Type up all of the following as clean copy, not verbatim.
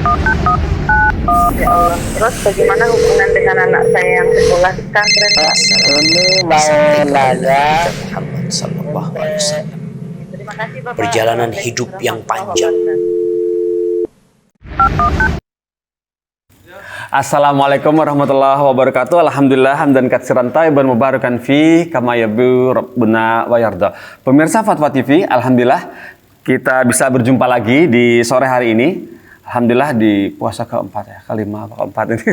Ya Allah. Terus bagaimana hubungan dengan anak saya yang sekolah di pesantren? Ini mau nanya. Muhammad Sallallahu Alaihi Wasallam. Terima kasih Bapak. Perjalanan hidup yang panjang. Assalamualaikum warahmatullahi wabarakatuh. Alhamdulillah hamdan katsiran thayyiban mubarakan fi kama yuhibbu rabbuna wa yarda. Pemirsa Fatwa TV, alhamdulillah kita bisa berjumpa lagi di sore hari ini. Alhamdulillah di puasa keempat ya, kelima apa keempat ini.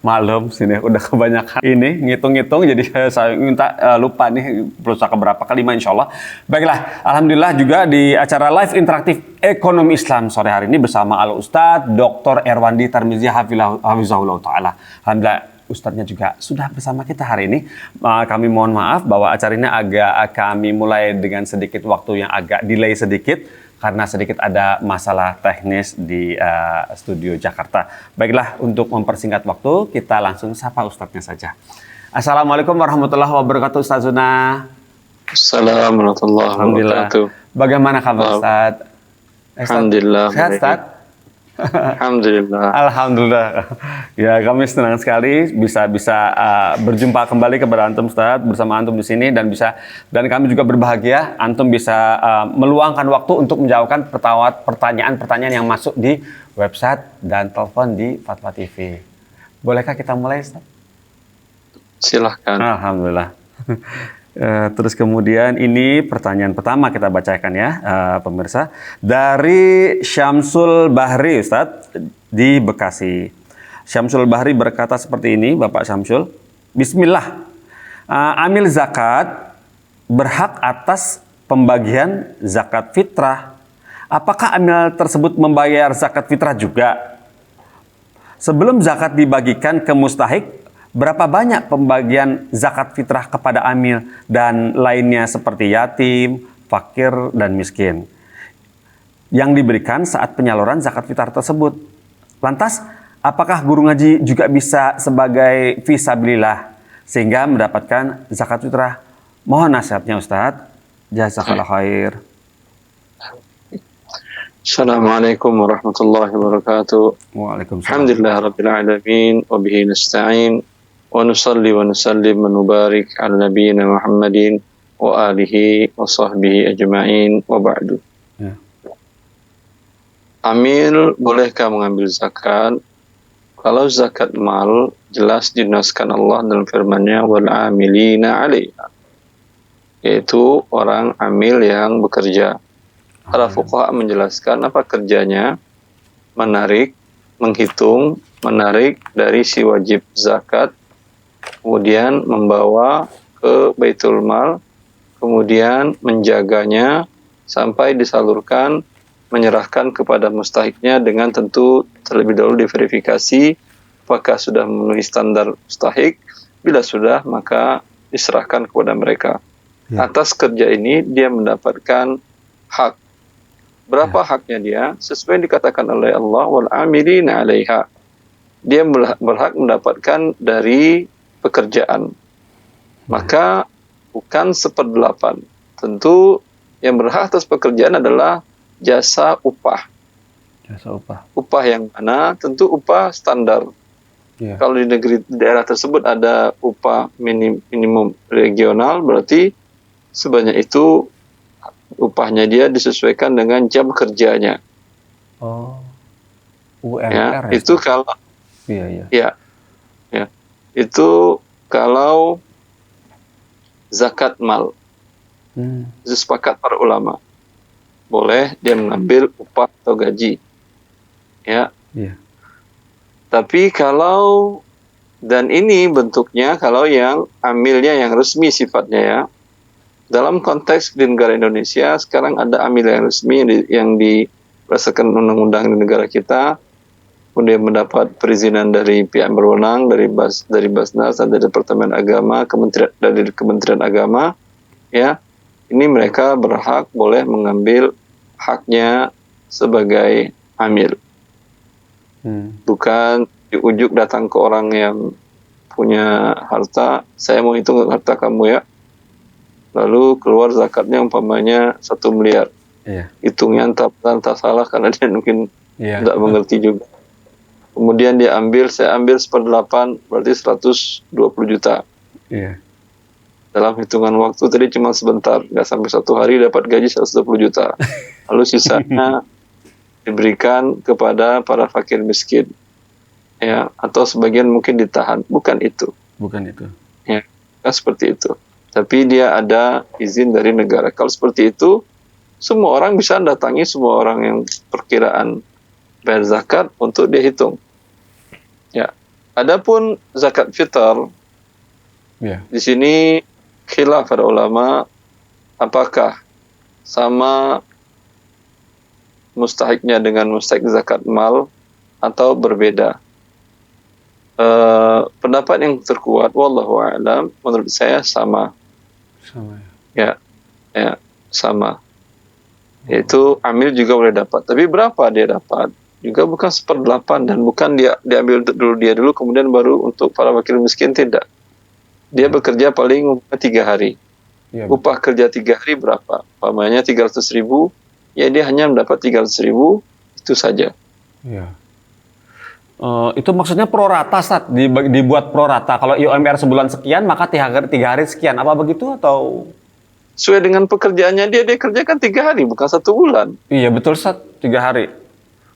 Malam sini udah kebanyakan ini ngitung-ngitung, jadi saya minta lupa nih puasa keberapa, kelima insya Allah. Baiklah, alhamdulillah juga di acara live interaktif ekonomi Islam sore hari ini bersama Al Ustadz Dr. Erwandi Tarmizi Hafizahullah Ta'ala. Alhamdulillah Ustadznya juga sudah bersama kita hari ini. Kami mohon maaf bahwa acara ini kami mulai dengan sedikit waktu yang agak delay sedikit karena sedikit ada masalah teknis di studio Jakarta. Baiklah, untuk mempersingkat waktu, kita langsung sapa Ustadznya saja. Assalamualaikum warahmatullahi wabarakatuh, Ustazuna. Assalamualaikum warahmatullahi wabarakatuh. Bagaimana kabar Ustaz? Alhamdulillah. Sehat Ustaz? Alhamdulillah. Alhamdulillah. Ya, kami senang sekali bisa berjumpa kembali kepada antum Ustaz, bersama antum di sini, dan kami juga berbahagia antum bisa meluangkan waktu untuk menjawabkan pertanyaan-pertanyaan yang masuk di website dan telepon di Fatwa TV. Bolehkah kita mulai Ustaz? Silahkan. Alhamdulillah. Terus kemudian ini pertanyaan pertama kita bacakan ya, pemirsa. Dari Syamsul Bahri, Ustadz, di Bekasi. Syamsul Bahri berkata seperti ini, Bapak Syamsul. Bismillah. Amil zakat berhak atas pembagian zakat fitrah. Apakah amil tersebut membayar zakat fitrah juga? Sebelum zakat dibagikan ke mustahik, berapa banyak pembagian zakat fitrah kepada amil dan lainnya seperti yatim, fakir, dan miskin yang diberikan saat penyaluran zakat fitrah tersebut? Lantas, apakah guru ngaji juga bisa sebagai fisabilillah sehingga mendapatkan zakat fitrah? Mohon nasihatnya Ustadz. Jazakallah khair. Assalamualaikum warahmatullahi wabarakatuh. Waalaikumsalam. Alhamdulillah rabbil alamin wa bihi nasta'in. Wa nusalli wa nusallim wa nubarik ala nabiyyina Muhammadin wa alihi wa sahbihi ajma'in wa ba'du. Ya. Amil bolehkah mengambil zakat? Kalau zakat mal jelas dinaskan Allah dalam firman-Nya wal amilina 'alaiha, yaitu orang amil yang bekerja. Para fuqaha menjelaskan apa kerjanya: menarik, menghitung, menarik dari si wajib zakat, kemudian membawa ke Baitul Mal, kemudian menjaganya sampai disalurkan, menyerahkan kepada mustahiknya dengan tentu terlebih dahulu diverifikasi apakah sudah memenuhi standar mustahik. Bila sudah, maka diserahkan kepada mereka. Ya. Atas kerja ini dia mendapatkan hak. Berapa haknya dia? Sesuai yang dikatakan oleh Allah, wal amilina 'alaiha. Dia berhak mendapatkan dari pekerjaan. Maka bukan 1/8. Tentu yang berhak atas pekerjaan adalah jasa upah. Jasa upah. Upah yang mana? Tentu upah standar. Ya. Kalau di daerah tersebut ada upah minimum regional, berarti sebanyak itu upahnya dia disesuaikan dengan jam kerjanya. Oh. Ya, UMR. itu kalau Iya. ya. Itu kalau zakat mal. Itu sepakat para ulama. Boleh dia mengambil upah atau gaji. Ya. Iya. Tapi kalau, dan ini bentuknya kalau yang amilnya yang resmi sifatnya ya. Dalam konteks di negara Indonesia sekarang ada amil yang resmi yang berdasarkan undang-undang di negara kita, kemudian mendapat perizinan dari pihak berwenang, dari Basnas, dari Departemen Agama, dari Kementerian Agama, ya, ini mereka berhak boleh mengambil haknya sebagai amil. Bukan diujuk datang ke orang yang punya harta, saya mau hitung harta kamu ya, lalu keluar zakatnya umpamanya 1 miliar. Iya. Hitungnya entah salah karena dia mungkin Iya. Tidak mengerti juga. Kemudian saya ambil 1/8, berarti 120 juta. Iya. Dalam hitungan waktu tadi cuma sebentar, nggak sampai 1 hari dapat gaji 120 juta. Lalu sisanya diberikan kepada para fakir miskin. Ya, atau sebagian mungkin ditahan. Bukan itu. Bukan itu. Ya, kan seperti itu. Tapi dia ada izin dari negara. Kalau seperti itu, semua orang bisa datangi semua orang yang perkiraan bayar zakat untuk dihitung. Ya. Adapun zakat fitar, Iya. di sini khilaf para ulama apakah sama mustahiknya dengan mustahik zakat mal atau berbeda. Pendapat yang terkuat wallahu a'lam, menurut saya sama. Sama ya. Ya, sama. Yaitu amil juga boleh dapat. Tapi berapa dia dapat? Juga bukan 1/8 dan bukan dia diambil dulu dia dulu kemudian baru untuk para fakir miskin, tidak. Dia bekerja paling 3 hari. Iya. Upah kerja 3 hari berapa? Umpamanya 300.000, ya dia hanya mendapat 300.000, itu saja. Iya. Itu maksudnya pro rata, Ustaz, dibuat pro rata. Kalau UMR sebulan sekian, maka 3 hari sekian. Apa begitu atau? Sesuai dengan pekerjaannya dia kerjakan 3 hari, bukan 1 bulan. Iya betul, Ustaz, 3 hari.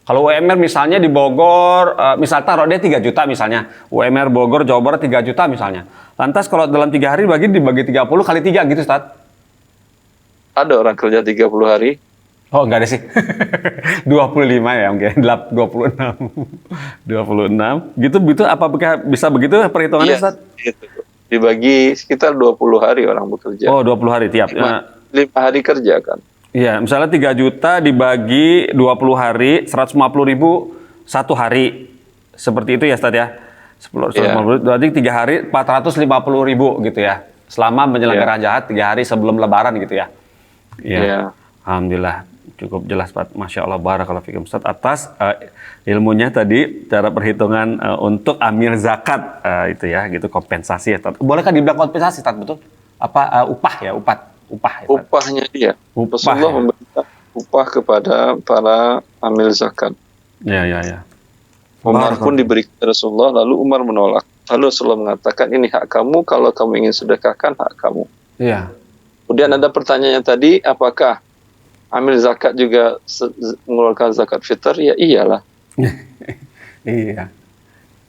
Kalau UMR misalnya di Bogor, misal taruh dia 3 juta misalnya. UMR Bogor, Jawa Barat 3 juta misalnya. Lantas kalau dalam 3 hari dibagi 30 kali 3 gitu, Ustaz? Ada orang kerja 30 hari. Oh, enggak ada sih. 25 ya mungkin. 26. 26. Gitu apa bisa begitu perhitungannya, Iya, Ustaz? gitu. Dibagi sekitar 20 hari orang bekerja. Oh, 20 hari tiap. 5 hari kerja kan. Iya, misalnya 3 juta dibagi 20 hari, 150.000 1 hari. Seperti itu ya, Ustaz ya? 150.000, berarti 3 hari 450.000 gitu ya. Selama menyelenggarakan jahat 3 hari sebelum lebaran gitu ya. Iya. Alhamdulillah, cukup jelas, Pak. Masya Allah, barakallahu fikum, Ustaz, atas ilmunya tadi, cara perhitungan untuk amil zakat, itu ya, gitu, kompensasi ya, Ustaz. Bolehkah dibilang kompensasi, Ustaz, betul? Apa upah ya, upah ya, Ustaz? Upahnya dia. Upah, Rasulullah ya. memberikan upah kepada para amil zakat. Ya. Umar pun diberi Rasulullah, lalu Umar menolak. Lalu Rasulullah mengatakan, ini hak kamu, kalau kamu ingin sedekahkan, hak kamu. Iya. Kemudian ada pertanyaan tadi, apakah amil zakat juga mengeluarkan zakat fitr? Ya iyalah. Iya.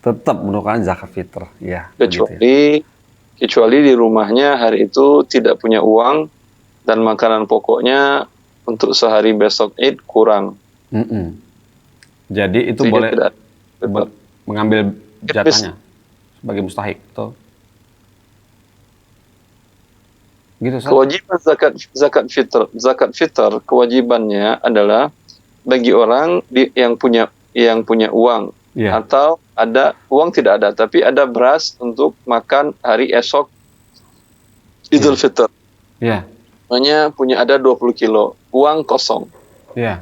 Tetap mengeluarkan zakat fitr. Ya, begitu ya. Kecuali di rumahnya hari itu tidak punya uang dan makanan pokoknya untuk sehari besok Id kurang. Jadi itu Sehingga boleh tidak mengambil jatahnya sebagai mustahik, betul? Gitu, Ustaz? Kewajiban zakat fitr kewajibannya adalah bagi orang yang punya uang. Iya. Atau ada uang tidak ada, tapi ada beras untuk makan hari esok Idul Fitr. Iya. Makanya punya ada 20 kilo, uang kosong, Iya.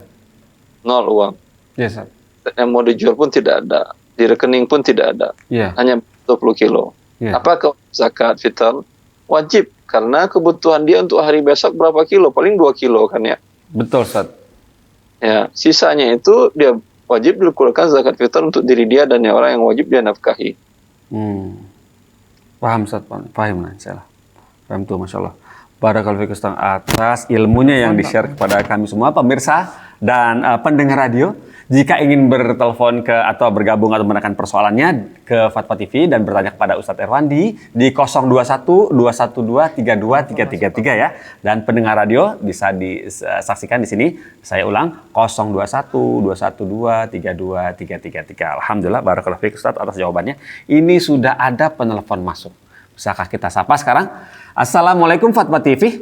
0 uang. Iya, Ustaz. Yang mau dijual pun tidak ada, di rekening pun tidak ada, Iya. hanya 20 kilo. Iya. Apakah zakat fitr? Wajib, karena kebutuhan dia untuk hari besok berapa kilo? Paling 2 kilo kan ya. Betul, Ustaz. Ya, sisanya itu dia wajib dikeluarkan zakat fitr untuk diri dia dan orang yang wajib dia nafkahi. Paham, Ustaz? Paham, saya lah. Paham tuh, Masya Allah. Barakallahu fikum, Ustaz, atas ilmunya yang di-share kepada kami semua, pemirsa dan pendengar radio. Jika ingin bertelepon atau bergabung atau menekan persoalannya ke Fatwa TV dan bertanya kepada Ustadz Erwandi di 021 212 32333 ya. Dan pendengar radio bisa disaksikan di sini. Saya ulang 021 212 32333. Alhamdulillah, barakallahu fiik Ustadz atas jawabannya. Ini sudah ada penelpon masuk. Bisakah kita sapa sekarang? Assalamualaikum Fatwa TV.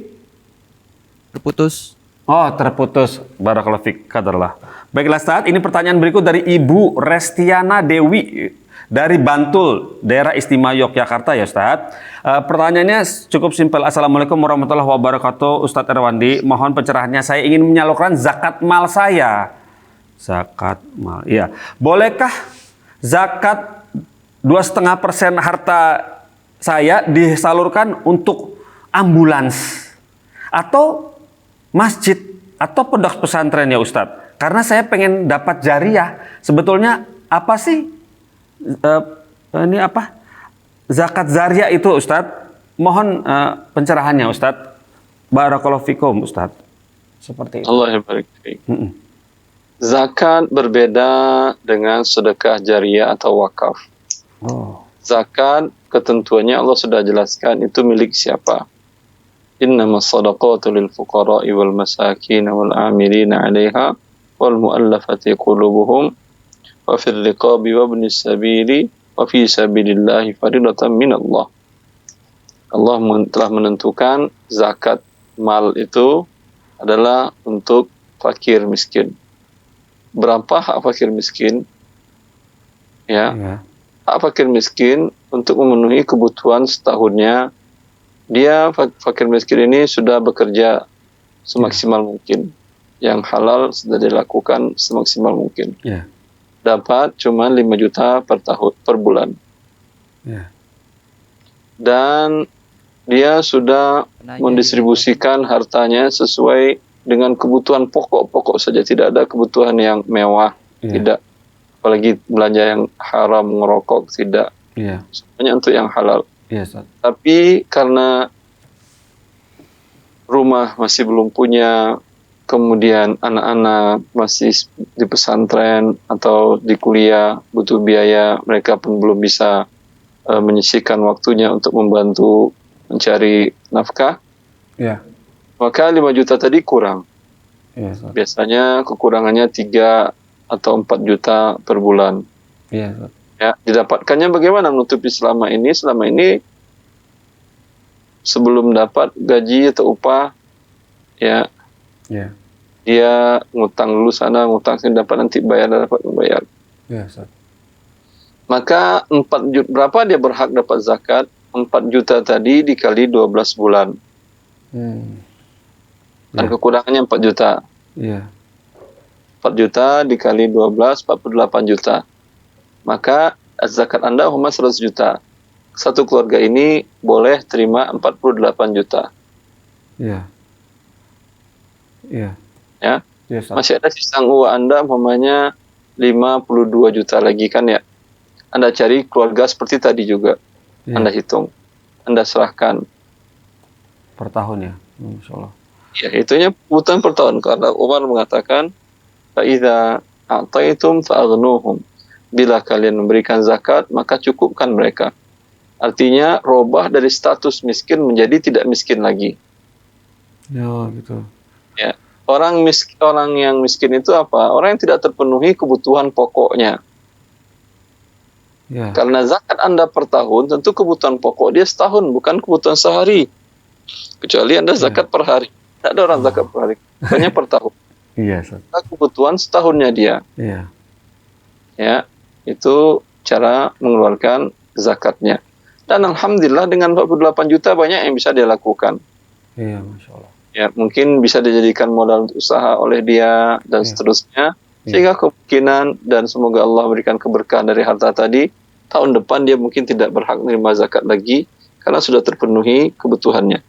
Terputus. Oh, terputus. Barakallahu fiik, qadarullah. Baiklah, Ustaz, ini pertanyaan berikut dari Ibu Restiana Dewi dari Bantul, daerah istimewa Yogyakarta ya, Ustaz. Pertanyaannya cukup simpel. Assalamualaikum warahmatullahi wabarakatuh, Ustadz Erwandi. Mohon pencerahannya, saya ingin menyalurkan zakat mal saya. Zakat mal, iya. Bolehkah zakat 2,5% harta saya disalurkan untuk ambulans atau masjid atau pondok pesantren ya, Ustadz? Karena saya pengen dapat jariah. Sebetulnya apa sih ini apa? Zakat jariah itu, Ustadz? Mohon pencerahannya, Ustadz. Barakallahu fikum, Ustadz. Seperti itu. Allah yang baik. Zakat berbeda dengan sedekah jariah atau wakaf. Oh. Zakat ketentuannya Allah sudah jelaskan itu milik siapa. Innamas shadaqatu lil fuqara'i wal masakin wal 'amilina 'alaiha wal mu'allafati qulubuhum wa fil riqabi wa ibnis sabili wa fi sabilillahi faridatan minallah. Allah telah menentukan zakat mal itu adalah untuk fakir miskin. Berapa hak fakir miskin? Ya. Hak fakir miskin untuk memenuhi kebutuhan setahunnya. Dia fakir miskin ini sudah bekerja semaksimal mungkin. Yang halal sudah dilakukan semaksimal mungkin. Ya. Dapat cuma 5 juta per bulan. Ya. Dan dia sudah mendistribusikan hartanya sesuai dengan kebutuhan pokok-pokok saja, tidak ada kebutuhan yang mewah, tidak, apalagi belanja yang haram, ngerokok, tidak, semuanya untuk yang halal. Tapi karena rumah masih belum punya, kemudian anak-anak masih di pesantren atau di kuliah butuh biaya, mereka pun belum bisa menyisihkan waktunya untuk membantu mencari nafkah, maka 5 juta tadi kurang. Biasanya kekurangannya 3 atau 4 juta per bulan. Ya, didapatkannya bagaimana menutupi selama ini? Selama ini sebelum dapat gaji atau upah, ya, dia ngutang dulu sana, ngutang sini, dapat nanti bayar, dapat membayar. Maka 4 juta, berapa dia berhak dapat zakat? 4 juta tadi dikali 12 bulan. Dan kekurangannya 4 juta. 4 juta dikali 12, 48 juta. Maka zakat Anda cuma 100 juta. Satu keluarga ini boleh terima 48 juta. Ya. Masih ada sisa uang Anda umpamanya 52 juta lagi kan ya. Anda cari keluarga seperti tadi juga. Anda hitung, Anda serahkan per tahun ya, Masya Allah. Ya, itunya kebutuhan per tahun. Karena Umar mengatakan, "Fa'idha a'taitum fa'aghnuhum." Bila kalian memberikan zakat, maka cukupkan mereka. Artinya, robah dari status miskin menjadi tidak miskin lagi. Ya, gitu. Ya, orang yang miskin itu apa? Orang yang tidak terpenuhi kebutuhan pokoknya. Karena zakat Anda per tahun, tentu kebutuhan pokok dia setahun, bukan kebutuhan sehari. Kecuali Anda zakat per hari. Tidak ada orang zakat per hari. Hanya per tahun. Kebutuhan setahunnya dia. Ya, itu cara mengeluarkan zakatnya. Dan Alhamdulillah dengan 48 juta banyak yang bisa dia lakukan. Masya Allah. Ya, mungkin bisa dijadikan modal usaha oleh dia, dan seterusnya. Sehingga kemungkinan, dan semoga Allah berikan keberkahan dari harta tadi, tahun depan dia mungkin tidak berhak menerima zakat lagi, karena sudah terpenuhi kebutuhannya.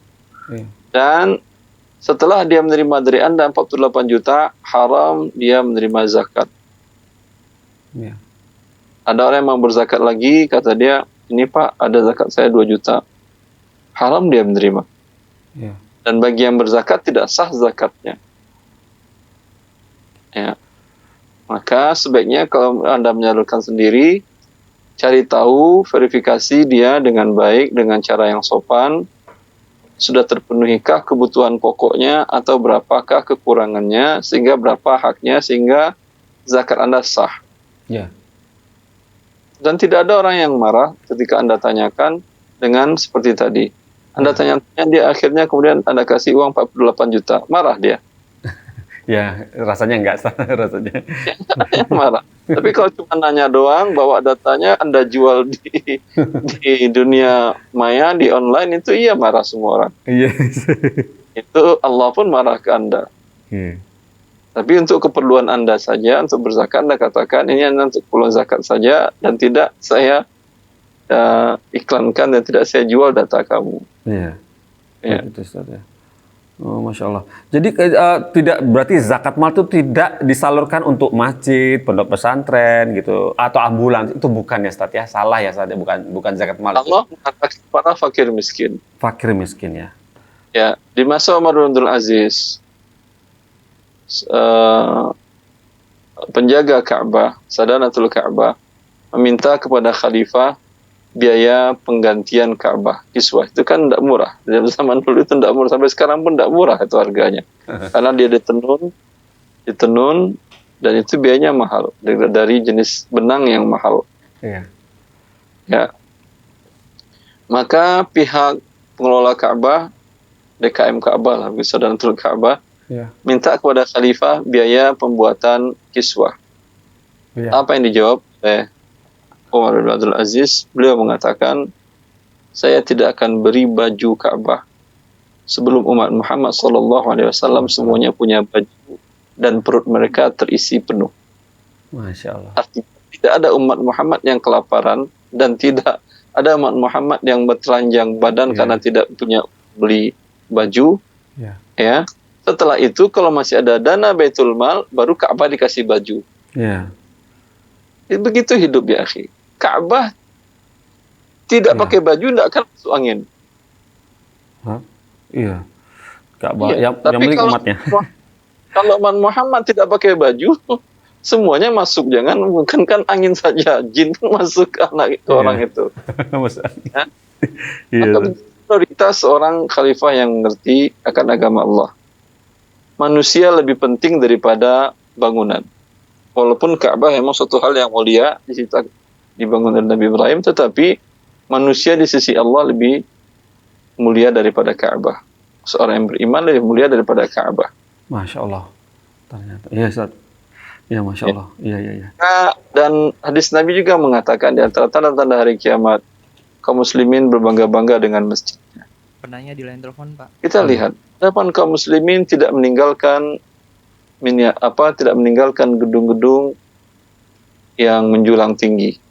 Dan setelah dia menerima dari Anda 48 juta, haram dia menerima zakat. Ada orang yang mau berzakat lagi, kata dia, ini Pak, ada zakat saya 2 juta. Haram dia menerima. Dan bagi yang berzakat, tidak sah zakatnya. Ya. Maka sebaiknya kalau Anda menyalurkan sendiri, cari tahu, verifikasi dia dengan baik, dengan cara yang sopan, sudah terpenuhikah kebutuhan pokoknya, atau berapakah kekurangannya, sehingga berapa haknya, sehingga zakat Anda sah. Dan tidak ada orang yang marah ketika Anda tanyakan dengan seperti tadi. Anda tanya-tanya, dia akhirnya kemudian Anda kasih uang 48 juta. Marah dia. Ya, rasanya enggak rasanya. Ya, marah. Tapi kalau cuma nanya doang, bawa datanya, Anda jual di dunia maya, di online, itu iya marah semua orang. Itu Allah pun marah ke Anda. Tapi untuk keperluan Anda saja, untuk berzakat, Anda katakan, ini Anda untuk keperluan zakat saja, dan tidak saya iklankan, dan tidak saya jual data kamu. Itu Ustaz ya. Oh, Masya Allah. Jadi tidak berarti zakat mal itu tidak disalurkan untuk masjid, pondok pesantren gitu, atau ambulans, itu bukan ya Ustaz ya? Salah ya Ustaz ya? Bukan zakat mal. Allah mengatakan para fakir miskin. Fakir miskin ya. Ya, di masa Umar bin Abdul Aziz, penjaga Ka'bah, Sadanatul Ka'bah, meminta kepada khalifah biaya penggantian Ka'bah, kiswah. Itu kan tidak murah. Dalam zaman dulu itu tidak murah. Sampai sekarang pun tidak murah itu harganya. Karena dia ditenun, dan itu biayanya mahal. Dari jenis benang yang mahal. Iya. Ya. Maka pihak pengelola Ka'bah, DKM Ka'bah lah, Sadanatul Ka'bah, Iya. minta kepada khalifah biaya pembuatan kiswah. Iya. Apa yang dijawab oleh Umar bin Abdul Aziz? Beliau mengatakan, saya tidak akan beri baju Ka'bah sebelum umat Muhammad SAW semuanya punya baju dan perut mereka terisi penuh. Masya Allah. Artinya tidak ada umat Muhammad yang kelaparan dan tidak ada umat Muhammad yang bertelanjang badan karena tidak punya beli baju. Ya. Setelah itu kalau masih ada dana Baitul Mal, baru Ka'bah dikasih baju. Iya. Begitu hidup ya akhi. Ka'bah tidak pakai baju tidak akan masuk angin. Hah? Iya. Ka'bah Iya, yang tapi penting kalau umatnya. Kalau umat Muhammad tidak pakai baju, semuanya masuk. Jangan bukan kan angin saja, jin pun masuk ke anak itu orang itu. Ya? Iya. Maka prioritas seorang khalifah yang mengerti akan agama Allah. Manusia lebih penting daripada bangunan. Walaupun Ka'bah memang suatu hal yang mulia dibangun oleh Nabi Ibrahim, tetapi manusia di sisi Allah lebih mulia daripada Ka'bah. Seorang yang beriman lebih mulia daripada Ka'bah. Masya Allah. Ternyata. Iya Ustaz. Ya Masya Allah. Iya. Nah, dan hadis Nabi juga mengatakan di antara tanda-tanda hari kiamat, kaum muslimin berbangga-bangga dengan masjidnya. Penanya di line telepon, Pak. Kita lihat, hadapan kaum muslimin tidak meninggalkan gedung-gedung yang menjulang tinggi,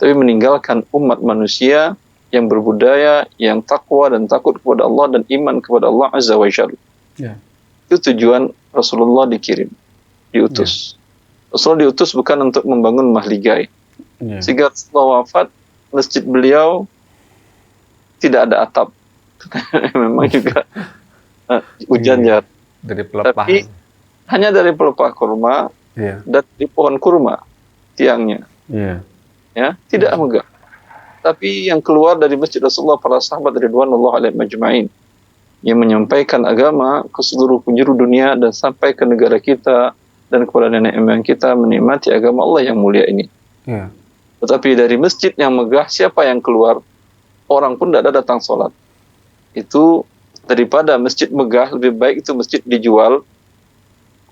tapi meninggalkan umat manusia yang berbudaya, yang takwa dan takut kepada Allah dan iman kepada Allah Azza wa Jalla. Ya. Itu tujuan Rasulullah diutus. Rasulullah diutus bukan untuk membangun mahligai. Ya. Sehingga Rasulullah wafat, masjid beliau tidak ada atap. Memang juga hujan ya. Dari pelepah. Tapi hanya dari pelepah kurma Iya. dan dari pohon kurma tiangnya. Iya. Ya, tidak megah. Tapi yang keluar dari masjid Rasulullah para sahabat ridwanullah alaihim majma'in yang menyampaikan agama ke seluruh penjuru dunia dan sampai ke negara kita dan kepada nenek moyang kita menikmati agama Allah yang mulia ini. Iya. Tetapi dari masjid yang megah, siapa yang keluar? Orang pun tidak ada datang sholat. Itu daripada masjid megah, lebih baik itu masjid dijual.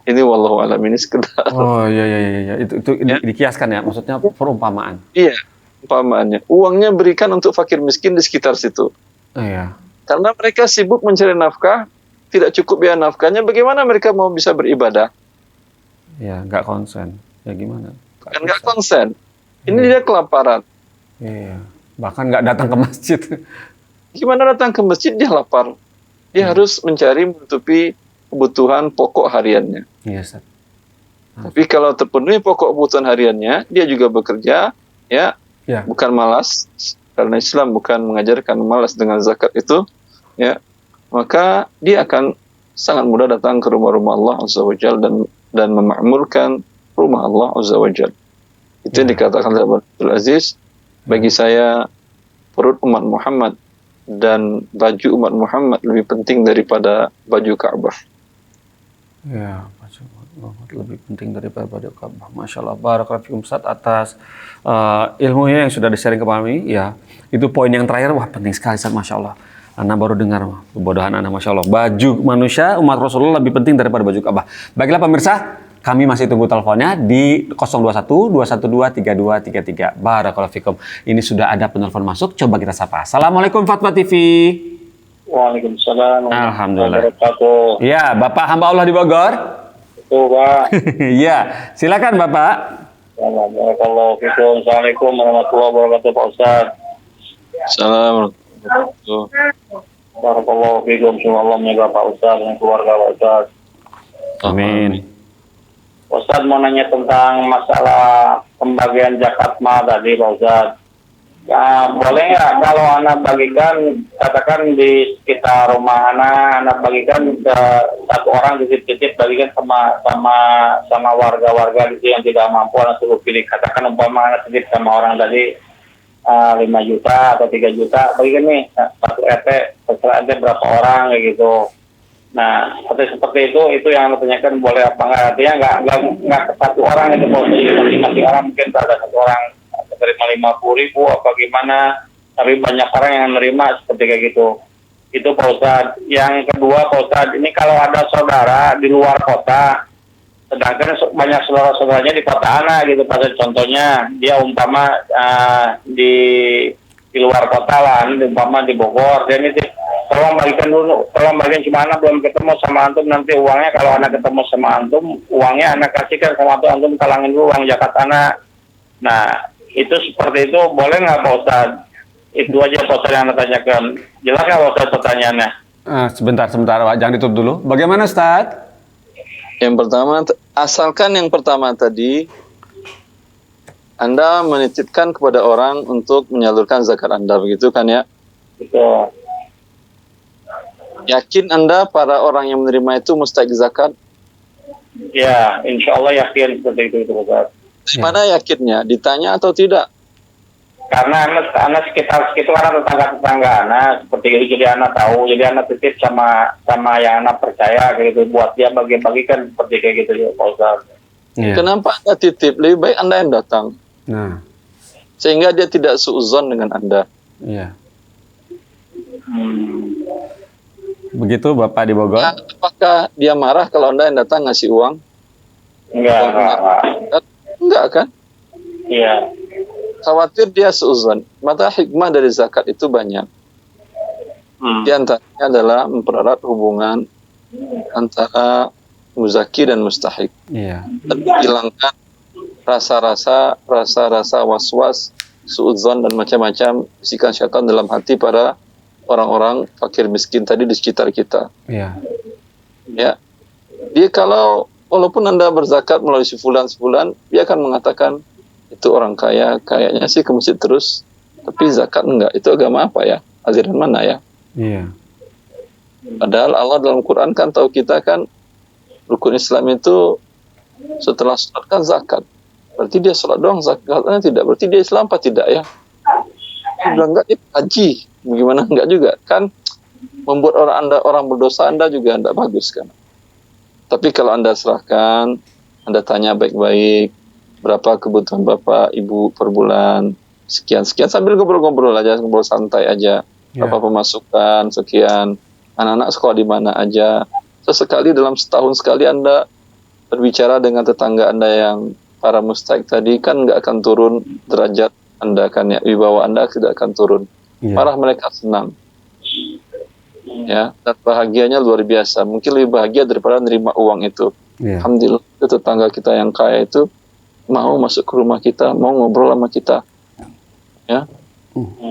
Ini wallahu alam, ini sekedar. Oh iya. Itu dikiaskan ya, maksudnya perumpamaan. Iya, umpamaannya. Uangnya berikan untuk fakir miskin di sekitar situ. Iya. Karena mereka sibuk mencari nafkah, tidak cukup biaya nafkahnya, bagaimana mereka mau bisa beribadah? Ya, nggak konsen. Ya gimana? Kan nggak konsen. Ini dia kelaparan. Iya. Bahkan nggak datang ke masjid. Gimana datang ke masjid, dia lapar. Dia harus mencari menutupi kebutuhan pokok hariannya. Iya, Ustaz. Tapi kalau terpenuhi pokok kebutuhan hariannya, dia juga bekerja, ya, bukan malas. Karena Islam bukan mengajarkan malas dengan zakat itu, ya, maka dia akan sangat mudah datang ke rumah-rumah Allah Azza wa Jalla dan memakmurkan rumah Allah Azza wa Jalla. Itu yang dikatakan oleh Abdul Aziz, bagi saya perut umat Muhammad dan baju umat Muhammad lebih penting daripada baju Ka'bah. Ya, baju Muhammad lebih penting daripada baju Ka'bah. Masya Allah, barakallahu fikum Ustaz atas ilmunya yang sudah di-sharing ke kami. Ya, itu poin yang terakhir, wah penting sekali Ustaz, Masya Allah. Anda baru dengar kebodohan Anda, Masya Allah. Baju manusia, umat Rasulullah lebih penting daripada baju Ka'bah. Baiklah pemirsa, kami masih tunggu teleponnya di 021-212-3233. Barakallahu fikum. Ini sudah ada penelpon masuk, coba kita sapa. Assalamualaikum Fatwa TV. Waalaikumsalam. Alhamdulillah. Ya, Bapak hamba Allah di Bogor. Betul, Pak. Iya, silakan Bapak. Assalamualaikum warahmatullahi wabarakatuh, Pak Ustaz. Assalamualaikum. Barakallahu fiikum, semoga menjaga Pak Ustaz dan keluarga Pak Ustaz. Amin. Ustaz mau nanya tentang masalah pembagian zakat mal tadi Pak Ustaz. Ya, boleh nggak kalau anak bagikan, katakan di sekitar rumah anak bagikan ke satu orang titip-titip bagikan sama warga-warga gitu yang tidak mampu, anak suruh pilih. Katakan umpama anak titip sama orang tadi 5 juta atau 3 juta, bagikan nih satu RT, terserah RT berapa orang kayak gitu. Nah, seperti itu yang anda tanyakan boleh apa enggak? Artinya nggak ke satu orang itu, masing-masing orang mungkin ada satu orang terima 50.000 apa gimana, tapi banyak orang yang menerima seperti kayak gitu. Itu Pak Ustadz. Yang kedua Pak Ustadz, ini kalau ada saudara di luar kota, sedangkan banyak saudara-saudaranya di kota anak gitu, pada contohnya dia umpama di luar kota lah, ini umpama di Bogor, dan itu tolong bagikan cuma anak belum ketemu sama antum, nanti uangnya kalau anak ketemu sama antum, uangnya anak kasihkan sama antum talangin dulu uang zakat anak. Nah, itu seperti itu boleh nggak Pak Ustadz? Itu aja Pak Ustadz yang anda tanyakan. Jelas nggak Pak Ustadz pertanyaannya? Sebentar Pak, jangan ditutup dulu. Bagaimana Ustadz? Yang pertama, asalkan yang pertama tadi Anda menitipkan kepada orang untuk menyalurkan zakat Anda, begitu kan ya? Betul. Yakin Anda para orang yang menerima itu mustahik zakat? Ya, insya Allah yakin seperti itu Pak Ustadz. Di mana yakinnya? Ditanya atau tidak? Karena anak sekitar anak tetangga anak seperti itu, jadi anak tahu, jadi anak titip sama yang anak percaya gitu, buat dia bagi-bagikan seperti kayak gitu ya Pak Ustaz. Iya. Kenapa Anda titip? Lebih baik Anda yang datang. Nah, Sehingga dia tidak suuzon dengan Anda. iya. Begitu Bapak di Bogor? Ya, apakah dia marah kalau Anda yang datang ngasih uang? Enggak. Enggak kan? Iya. Khawatir dia suuzon. Maka hikmah dari zakat itu banyak. Di antaranya adalah mempererat hubungan antara muzaki dan mustahik. Iya. Dan menghilangkan rasa-rasa was-was, suudzon dan macam-macam bisikan syaitan dalam hati para orang-orang fakir miskin tadi di sekitar kita. Iya. Ya. Dia kalau walaupun Anda berzakat melalui sebulan, dia akan mengatakan itu orang kaya, kayaknya sih ke masjid terus, tapi zakat enggak. Itu agama apa ya? Aliran mana ya? Iya. Padahal Allah dalam Quran kan tahu kita kan rukun Islam itu setelah sholat kan zakat. Berarti dia sholat doang, zakatnya tidak. Berarti dia Islam apa tidak ya? Dia bilang enggak, dia haji. Bagaimana enggak juga? Kan membuat orang berdosa Anda juga enggak bagus kan? Tapi kalau Anda serahkan, Anda tanya baik-baik, berapa kebutuhan Bapak, Ibu per bulan, sekian, sambil ngobrol-ngobrol aja, ngobrol santai aja. Berapa pemasukan, sekian, anak-anak sekolah di mana aja. Sesekali dalam setahun sekali Anda berbicara dengan tetangga Anda yang para mustahik tadi, kan nggak akan turun derajat Anda kan ya, wibawa Anda tidak akan turun. Malah mereka senang. Ya, dan bahagianya luar biasa. Mungkin lebih bahagia daripada nerima uang itu. Alhamdulillah, itu tetangga kita yang kaya itu mau masuk ke rumah kita, mau ngobrol sama kita. Ya,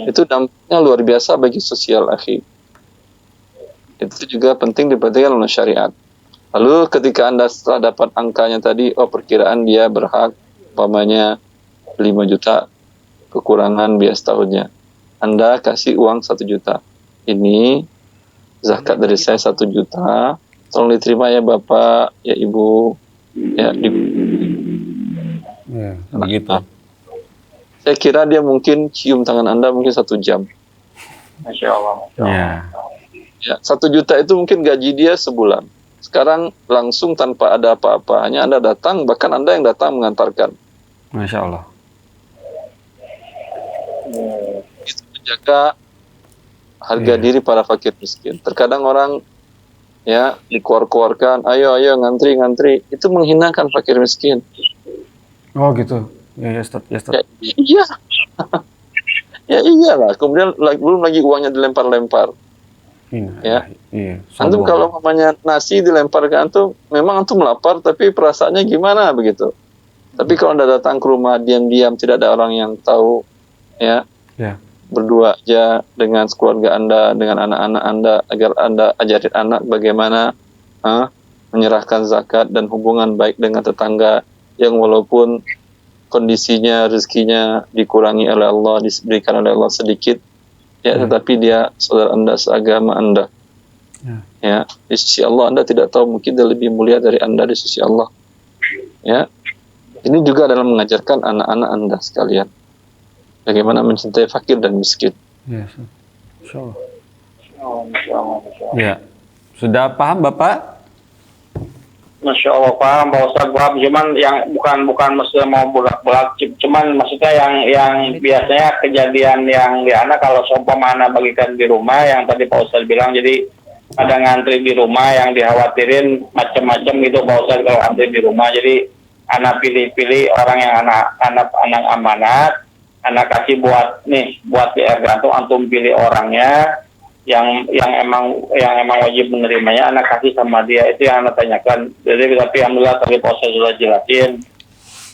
itu dampaknya luar biasa bagi sosial akhi. Itu juga penting diperhatikan oleh syariat. Lalu ketika Anda setelah dapat angkanya tadi, perkiraan dia berhak umpamanya 5 juta kekurangan biaya setahunnya. Anda kasih uang 1 juta. Ini zakat dari saya 1 juta. Tolong diterima ya Bapak, ya Ibu, ya begitu. Saya kira dia mungkin cium tangan Anda mungkin 1 jam. Masya Allah. Ya, 1 juta itu mungkin gaji dia sebulan. Sekarang langsung tanpa ada apa-apa. Hanya Anda datang, bahkan Anda yang datang mengantarkan. Masya Allah. Itu menjaga harga diri para fakir miskin. Terkadang orang ya dikeluarkan, ayo ngantri. Itu menghinakan fakir miskin. Oh gitu. Ya Ustaz. Ya, iya. Ya iyalah. Kemudian belum lagi uangnya dilempar-lempar. Ya. Iya. Antum kalau namanya nasi dilempar ke antum, memang antum lapar, tapi perasaannya gimana begitu. Tapi kalau Anda datang ke rumah diam-diam, tidak ada orang yang tahu, ya. berdua aja dengan keluarga Anda, dengan anak-anak Anda, agar Anda ajarin anak bagaimana menyerahkan zakat dan hubungan baik dengan tetangga yang walaupun kondisinya, rezekinya dikurangi oleh Allah, diberikan oleh Allah sedikit, ya, tetapi dia saudara Anda, seagama Anda. Ya, di sisi Allah Anda tidak tahu, mungkin dia lebih mulia dari Anda di sisi Allah. Ya, ini juga dalam mengajarkan anak-anak Anda sekalian bagaimana mencintai fakir dan miskin. Ya, insyaallah. Ya, sudah paham Bapak? Masya Allah, paham Pak Ustadz, paham. Cuman yang bukan mesti mau bolak-balik, cuman maksudnya yang biasanya kejadian yang di anak kalau seumpama anak bagikan di rumah, yang tadi Pak Ustadz bilang, jadi ada ngantri di rumah yang dikhawatirin macam-macam gitu Pak Ustadz kalau ngantri di rumah. Jadi anak pilih-pilih orang yang anak amanat, anak kasih buat di Ergantung, antum pilih orangnya yang emang wajib menerimanya, anak kasih sama dia. Itu yang anak tanyakan. Jadi tapi alhamdulillah tadi proses sudah jelasin.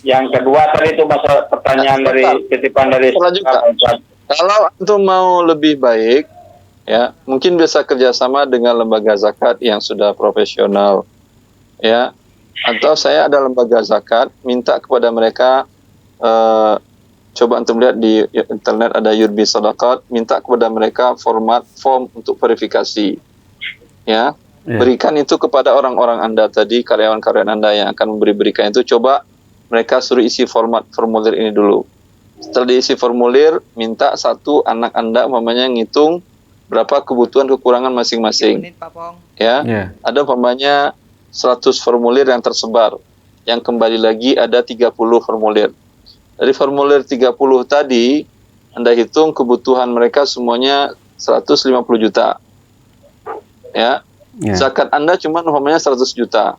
Yang kedua tadi itu masalah pertanyaan dari titipan dari kalau antum mau lebih baik, ya mungkin bisa kerjasama dengan lembaga zakat yang sudah profesional, ya, atau saya ada lembaga zakat, minta kepada mereka, coba antum lihat di internet ada Yurbi Sadaqat, minta kepada mereka form untuk verifikasi, ya. Berikan itu kepada orang-orang Anda tadi, karyawan-karyawan Anda yang akan berikan itu, coba mereka suruh isi formulir ini dulu. Setelah diisi formulir, minta satu anak Anda umpamanya ngitung berapa kebutuhan kekurangan masing-masing, ya. Ada umpamanya 100 formulir yang tersebar, yang kembali lagi ada 30 formulir. Dari formulir 30 tadi, Anda hitung kebutuhan mereka semuanya 150 juta. Ya. Zakat Anda cuma umpamanya 100 juta.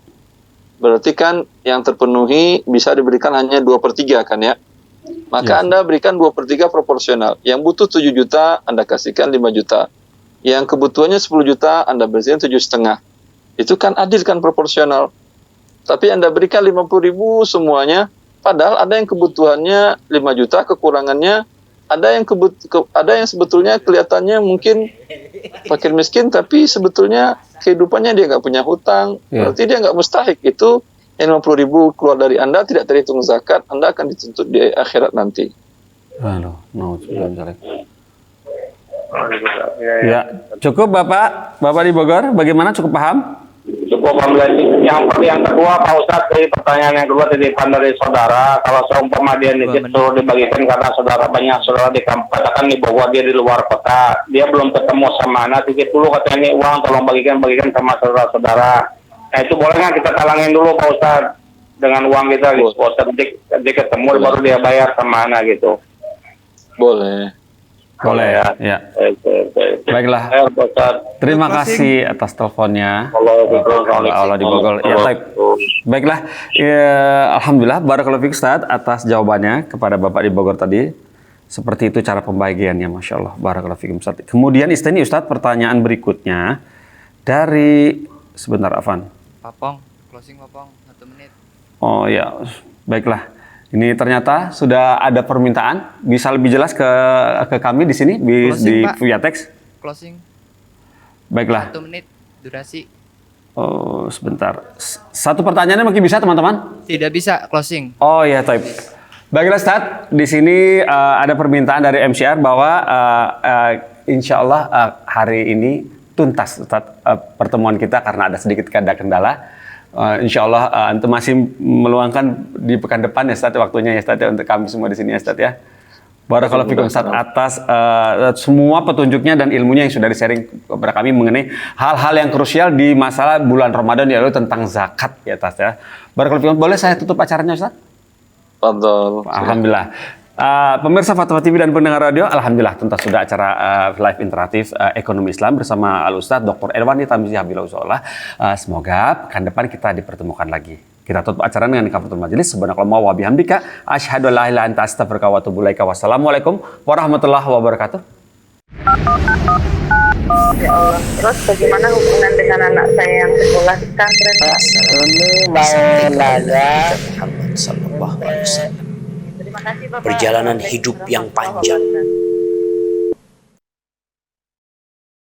Berarti kan yang terpenuhi bisa diberikan hanya 2/3 kan ya. Maka Anda berikan 2/3 proporsional. Yang butuh 7 juta, Anda kasihkan 5 juta. Yang kebutuhannya 10 juta, Anda berikan 7,5. Itu kan adil, kan proporsional. Tapi Anda berikan 50.000 semuanya, padahal ada yang kebutuhannya 5 juta, kekurangannya ada yang sebetulnya kelihatannya mungkin fakir miskin, tapi sebetulnya kehidupannya dia nggak punya hutang, berarti dia nggak mustahik. Itu yang 50.000 keluar dari Anda tidak terhitung zakat, Anda akan dituntut di akhirat nanti. Ya, cukup Bapak di Bogor, bagaimana, cukup paham? Cukup, alhamdulillah. Yang kedua Pak Ustadz, dari pertanyaan yang kedua titipan dari saudara, kalau seumpama dia nitip suruh dibagikan karena banyak saudara di katakan di Bogor, dia di luar kota, dia belum ketemu sama anak, titip dulu katanya, ini uang tolong bagikan sama saudara-saudara. Nah itu boleh nggak kita talangin dulu Pak Ustadz dengan uang kita, Pak Ustadz dia ketemu baru dia bayar sama anak gitu. Boleh ya. Baiklah. Terima kasih atas teleponnya. Allah di Bogor. Ya, baiklah. Ya, alhamdulillah, barakallahu fiik Ustaz atas jawabannya kepada Bapak di Bogor tadi. Seperti itu cara pembagiannya, Masya Allah. Barakallahu fiik Ustaz. Kemudian ini Ustaz, pertanyaan berikutnya dari sebentar Afan. Papong, closing Papong, 1 menit. Oh ya, baiklah. Ini ternyata sudah ada permintaan, bisa lebih jelas ke kami di sini di via teks. Closing. Baiklah. 1 menit durasi. Oh, sebentar. Satu pertanyaannya mungkin bisa teman-teman? Tidak bisa closing. Oh ya, taib. Baiklah Ustaz, di sini ada permintaan dari MCR bahwa insya Allah hari ini tuntas Ustaz pertemuan kita karena ada sedikit kendala. Insya Allah antum masih meluangkan di pekan depan ya Ustaz, waktunya ya Ustaz ya, untuk kami semua di sini ya Ustaz ya. Barakallahu fikum Ustaz atas semua petunjuknya dan ilmunya yang sudah di-sharing kepada kami mengenai hal-hal yang krusial di masalah bulan Ramadan ya, lalu tentang zakat ya Ustaz ya. Barakallahu fikum. Boleh saya tutup acaranya Ustaz? Fadhol. Alhamdulillah. Pemirsa Fatwa TV dan pendengar radio, alhamdulillah tuntas sudah acara live interaktif ekonomi Islam bersama Al-Ustadz Dr. Irwandi Tamzi Habilahullah. Semoga pekan depan kita dipertemukan lagi. Kita tutup acara dengan kafaratul majelis. Subhanakallahumma wa bihamdika asyhadu an la ilaha illa anta astaghfiruka wa atubu ilaika. Wassalamualaikum warahmatullahi wabarakatuh. Ya Allah, terus bagaimana hubungan dengan anak saya yang sekolah di pesantren? Ini mau nanya. Muhammad sallallahu alaihi wasallam. Terima kasih Bapak. Perjalanan hidup yang panjang